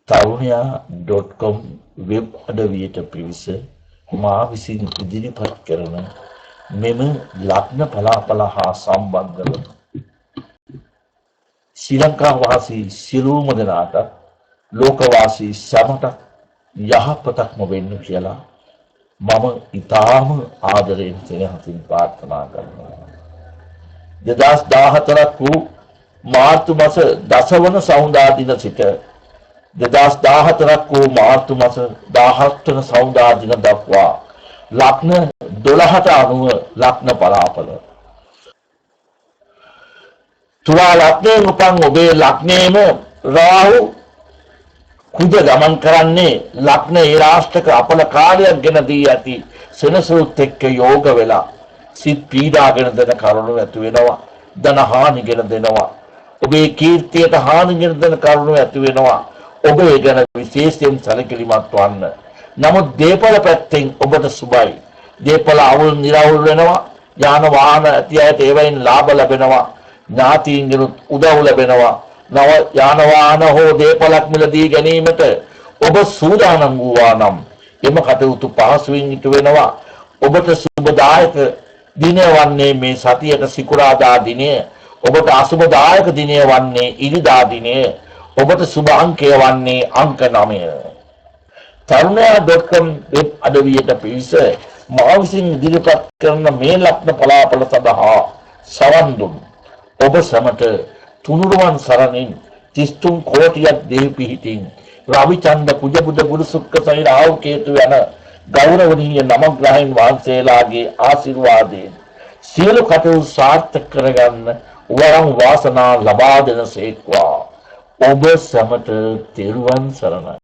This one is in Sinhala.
තරුණයා.com වෙබ් අඩවියට පිවිස මා විසින් ඉදිරිපත් කරන මෙම ලග්න පලාපල හා සම්බන්ධ වන ශ්‍රී ලංකා වාසී සියලුම දෙනාට ලෝකවාසී සැමට යහපතක්ම වෙන්න කියලා මම ඊටාම ආදරයෙන් සෙනෙහසින් ප්‍රාර්ථනා කරනවා. 2014 වූ මාර්තු මාස 10 වන සවුන්දා දින සිට 2014 වූ මාර්තු මාස 17 වන සවුන්දා දින දක්වා ලග්න 12ට අනුව ලග්න පලාපල තුලා ලග්නයෙන් උපන් ඔබේ ලග්නයේම රාහු කුජ ගමන් කරන්නේ ලග්න ඒ රාෂ්ටක අපල කාර්යයක් ගෙන දී ඇති සෙනසුත් එක්ක යෝග වෙලා සිත් පීඩාගෙන දෙන කරුණු ඇති වෙනවා. ධන හානි ගෙන දෙනවා. ඔබේ කීර්තියට හානි ගෙන දෙන කරුණු ඇති වෙනවා. ඔබ ඒ ගැන විශේෂයෙන් සැලකිලිමත් වන්න. නමුත් දේපල පැත්තෙන් ඔබට සුබයි. දේපල අවුල් නිරවුල් වෙනවා. යාන වාහන ඇති අයට ඒවයින් ලාභ ලැබෙනවා. ඥාතීන්ගෙන් උදව් ලැබෙනවා. නව යාන වාහන හෝ දේපලක් මිලදී ගැනීමට ඔබ සූදානම් වූවා නම් එම කටයුතු පහසුවෙන් ඉටු වෙනවා. ඔබට සුබදායක දිනය වන්නේ මේ සතියට සිකුරාදා දිනය. ඔබට අසුබදායක දිනය වන්නේ ඉරිදා දිනය. ඔබට සුබ අංකය වන්නේ අංක 9. තරුණයා.com වෙබ් අඩවියට පිවිස මා විසින් ඉදිරිපත් කරන මේ ලග්න පලාපල සඳහා සවන් දුන් ඔබ සමට තුනුරුවන් සරණින් 33 කෝටියක් දෙවි පිහිටින් රවිචන්ද කුජ බුද ගුරු සුක්ක සහිත රාහු කේතු යන ගෞරවනීය නවග්‍රහයන් වහන්සේලාගේ ආශිර්වාදයෙන් සියලු කටයුතු සාර්ථක කරගන්න වරම් වාසනා ලබා දෙන සේක්වා. ඔබ සමට තෙරුවන් සරණයි.